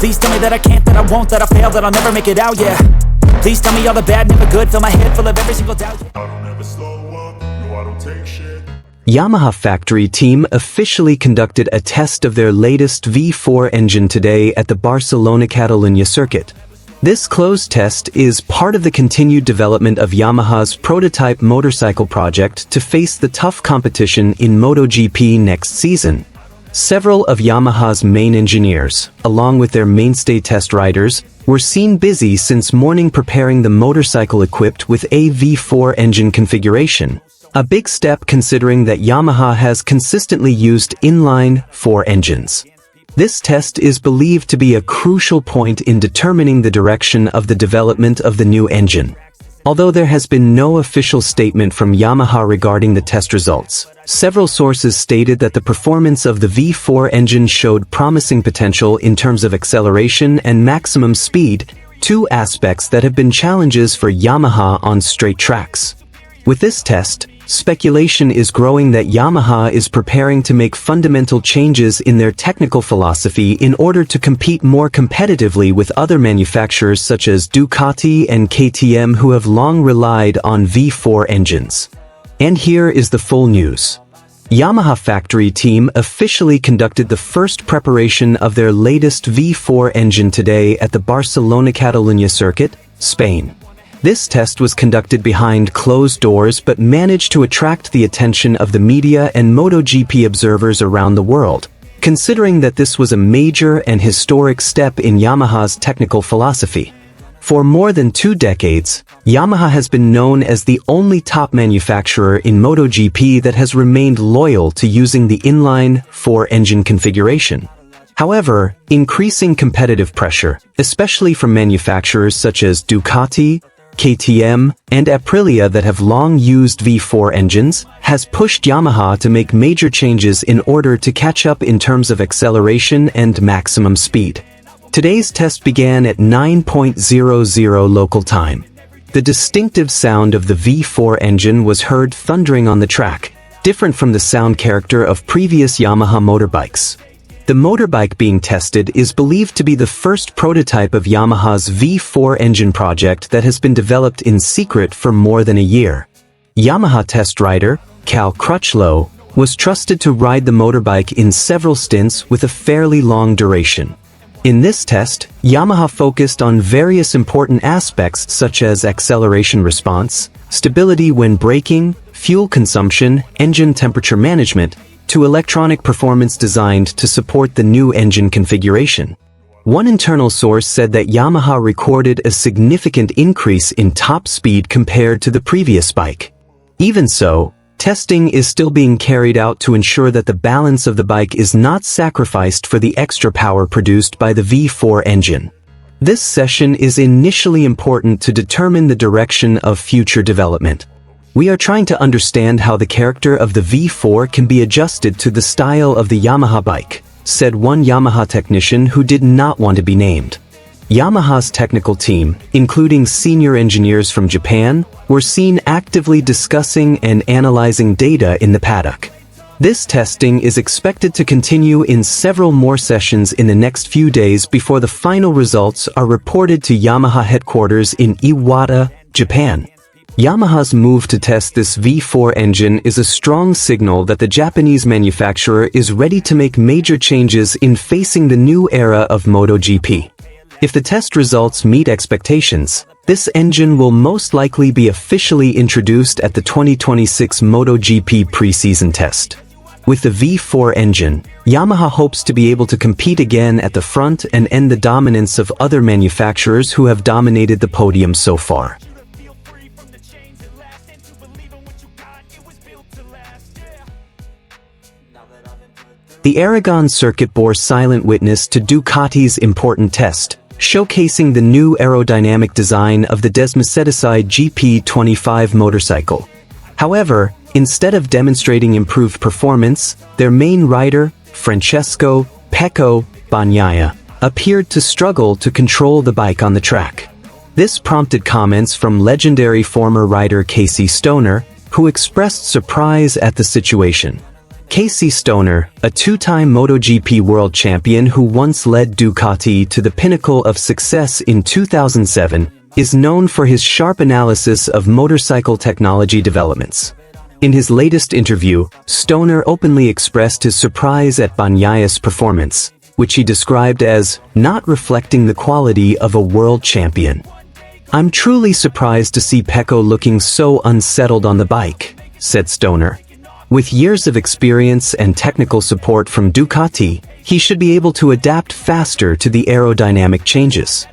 Please tell me that I can't, that I won't, that I fail, that I'll never make it out, yeah. Please tell me all the bad, never good, fill my head full of every single doubt, yeah. I don't ever slow up, no I don't take shit. Yamaha factory team officially conducted a test of their latest V4 engine today at the Barcelona Catalunya circuit. This closed test is part of the continued development of Yamaha's prototype motorcycle project to face the tough competition in MotoGP next season. Several of Yamaha's main engineers, along with their mainstay test riders, were seen busy since morning preparing the motorcycle equipped with a V4 engine configuration. A big step considering that Yamaha has consistently used inline-4 engines. This test is believed to be a crucial point in determining the direction of the development of the new engine. Although there has been no official statement from Yamaha regarding the test results, several sources stated that the performance of the V4 engine showed promising potential in terms of acceleration and maximum speed, two aspects that have been challenges for Yamaha on straight tracks. With this test, speculation is growing that Yamaha is preparing to make fundamental changes in their technical philosophy in order to compete more competitively with other manufacturers such as Ducati and KTM who have long relied on V4 engines. And here is the full news. Yamaha factory team officially conducted the first preparation of their latest V4 engine today at the Barcelona Catalunya circuit, Spain. This test was conducted behind closed doors but managed to attract the attention of the media and MotoGP observers around the world, considering that this was a major and historic step in Yamaha's technical philosophy. For more than 2 decades, Yamaha has been known as the only top manufacturer in MotoGP that has remained loyal to using the inline-4 engine configuration. However, increasing competitive pressure, especially from manufacturers such as Ducati, KTM, and Aprilia that have long used V4 engines, has pushed Yamaha to make major changes in order to catch up in terms of acceleration and maximum speed. Today's test began at 9:00 local time. The distinctive sound of the V4 engine was heard thundering on the track, different from the sound character of previous Yamaha motorbikes. The motorbike being tested is believed to be the first prototype of Yamaha's V4 engine project that has been developed in secret for more than a year. Yamaha test rider, Cal Crutchlow, was trusted to ride the motorbike in several stints with a fairly long duration. In this test, Yamaha focused on various important aspects such as acceleration response, stability when braking, fuel consumption, engine temperature management, to electronic performance designed to support the new engine configuration. One internal source said that Yamaha recorded a significant increase in top speed compared to the previous bike. Even so, testing is still being carried out to ensure that the balance of the bike is not sacrificed for the extra power produced by the V4 engine. This session is initially important to determine the direction of future development. We are trying to understand how the character of the V4 can be adjusted to the style of the Yamaha bike, said one Yamaha technician who did not want to be named. Yamaha's technical team, including senior engineers from Japan, were seen actively discussing and analyzing data in the paddock. This testing is expected to continue in several more sessions in the next few days before the final results are reported to Yamaha headquarters in Iwata, Japan. Yamaha's move to test this V4 engine is a strong signal that the Japanese manufacturer is ready to make major changes in facing the new era of MotoGP. If the test results meet expectations, this engine will most likely be officially introduced at the 2026 MotoGP pre-season test. With the V4 engine, Yamaha hopes to be able to compete again at the front and end the dominance of other manufacturers who have dominated the podium so far. The Aragon circuit bore silent witness to Ducati's important test, showcasing the new aerodynamic design of the Desmacedicide GP25 motorcycle. However, instead of demonstrating improved performance, their main rider, Francesco "Pecco" Bagnaia, appeared to struggle to control the bike on the track. This prompted comments from legendary former rider Casey Stoner, who expressed surprise at the situation. Casey Stoner, a two-time MotoGP world champion who once led Ducati to the pinnacle of success in 2007, is known for his sharp analysis of motorcycle technology developments. In his latest interview, Stoner openly expressed his surprise at Bagnaya's performance, which he described as not reflecting the quality of a world champion. "I'm truly surprised to see Pecco looking so unsettled on the bike," said Stoner. "With years of experience and technical support from Ducati, he should be able to adapt faster to the aerodynamic changes.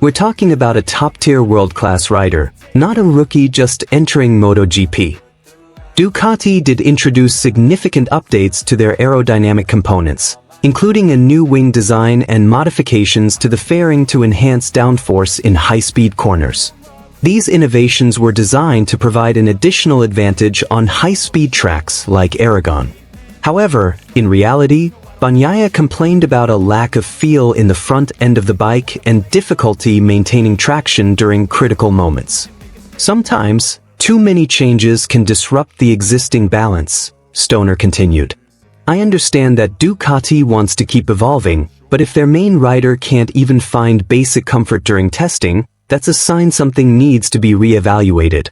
We're talking about a top-tier world-class rider, not a rookie just entering MotoGP." Ducati did introduce significant updates to their aerodynamic components, including a new wing design and modifications to the fairing to enhance downforce in high-speed corners. These innovations were designed to provide an additional advantage on high-speed tracks like Aragon. However, in reality, Bagnaia complained about a lack of feel in the front end of the bike and difficulty maintaining traction during critical moments. "Sometimes, too many changes can disrupt the existing balance," Stoner continued. "I understand that Ducati wants to keep evolving, but if their main rider can't even find basic comfort during testing, that's a sign something needs to be re-evaluated."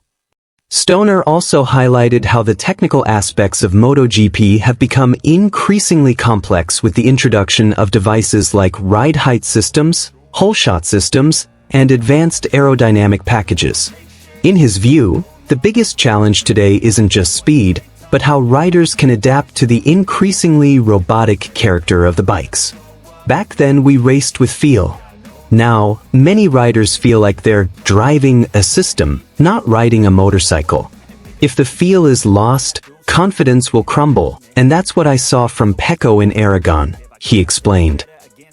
Stoner also highlighted how the technical aspects of MotoGP have become increasingly complex with the introduction of devices like ride height systems, hole shot systems, and advanced aerodynamic packages. In his view, the biggest challenge today isn't just speed, but how riders can adapt to the increasingly robotic character of the bikes. "Back then we raced with feel. Now, many riders feel like they're driving a system, not riding a motorcycle. If the feel is lost, confidence will crumble, and that's what I saw from Pecco in Aragon," he explained.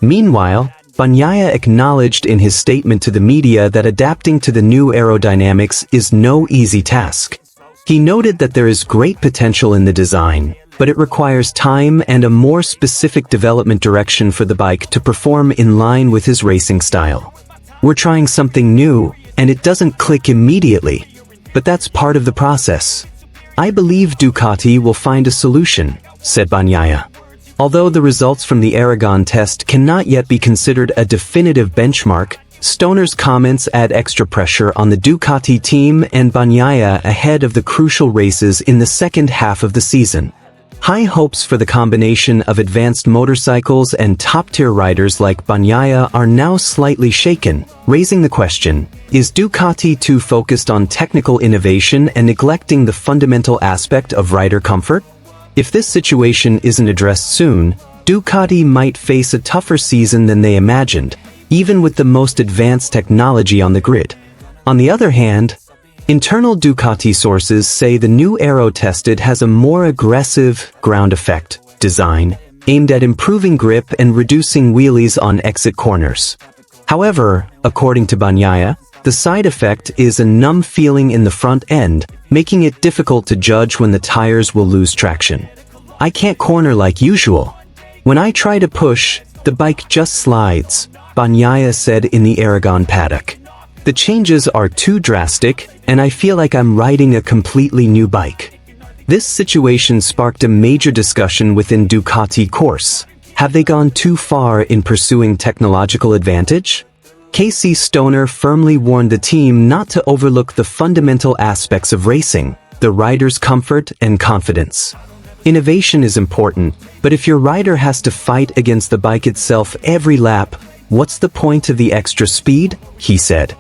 Meanwhile, Bagnaia acknowledged in his statement to the media that adapting to the new aerodynamics is no easy task. He noted that there is great potential in the design, but it requires time and a more specific development direction for the bike to perform in line with his racing style. "We're trying something new, and it doesn't click immediately, but that's part of the process. I believe Ducati will find a solution," said Bagnaia. Although the results from the Aragon test cannot yet be considered a definitive benchmark, Stoner's comments add extra pressure on the Ducati team and Bagnaia ahead of the crucial races in the second half of the season. High hopes for the combination of advanced motorcycles and top-tier riders like Bagnaia are now slightly shaken, raising the question, is Ducati too focused on technical innovation and neglecting the fundamental aspect of rider comfort? If this situation isn't addressed soon, Ducati might face a tougher season than they imagined, even with the most advanced technology on the grid. On the other hand, internal Ducati sources say the new aero tested has a more aggressive ground effect design, aimed at improving grip and reducing wheelies on exit corners. However, according to Bagnaia, the side effect is a numb feeling in the front end, making it difficult to judge when the tires will lose traction. "I can't corner like usual. When I try to push, the bike just slides," Bagnaia said in the Aragon paddock. "The changes are too drastic, and I feel like I'm riding a completely new bike." This situation sparked a major discussion within Ducati course. Have they gone too far in pursuing technological advantage? Casey Stoner firmly warned the team not to overlook the fundamental aspects of racing, the rider's comfort and confidence. Innovation is important, but if your rider has to fight against the bike itself every lap, what's the point of the extra speed? He said.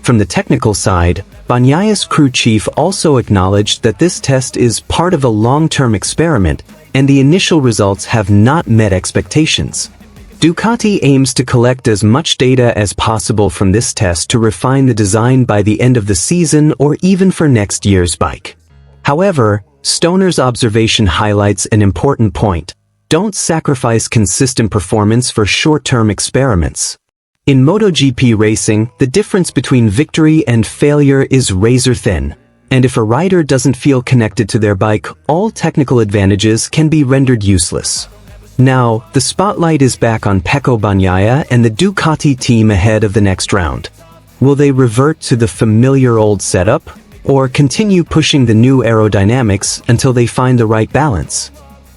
From the technical side, Bagnaia's crew chief also acknowledged that this test is part of a long-term experiment, and the initial results have not met expectations. Ducati aims to collect as much data as possible from this test to refine the design by the end of the season or even for next year's bike. However, Stoner's observation highlights an important point. Don't sacrifice consistent performance for short-term experiments. In MotoGP racing, the difference between victory and failure is razor-thin, and if a rider doesn't feel connected to their bike, all technical advantages can be rendered useless. Now, the spotlight is back on Pecco Bagnaia and the Ducati team ahead of the next round. Will they revert to the familiar old setup, or continue pushing the new aerodynamics until they find the right balance?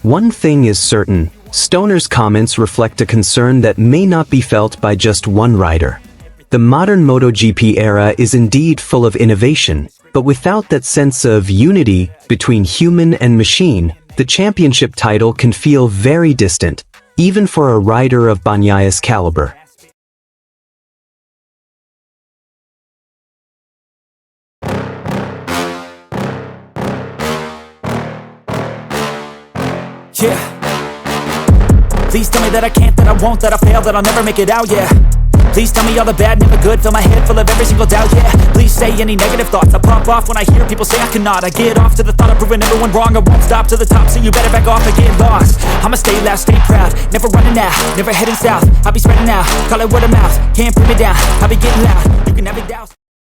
One thing is certain, Stoner's comments reflect a concern that may not be felt by just one rider. The modern MotoGP era is indeed full of innovation, but without that sense of unity between human and machine, the championship title can feel very distant, even for a rider of Bagnaya's caliber. Yeah. Please tell me that I can't, that I won't, that I fail, that I'll never make it out, yeah. Please tell me all the bad, never good, fill my head full of every single doubt, yeah. Please say any negative thoughts, I pop off when I hear people say I cannot. I get off to the thought of proving everyone wrong, I won't stop to the top, so you better back off and get lost. I'ma stay loud, stay proud, never running out, never heading south. I'll be spreading out, call it word of mouth, can't put me down, I'll be getting loud, you can never doubt.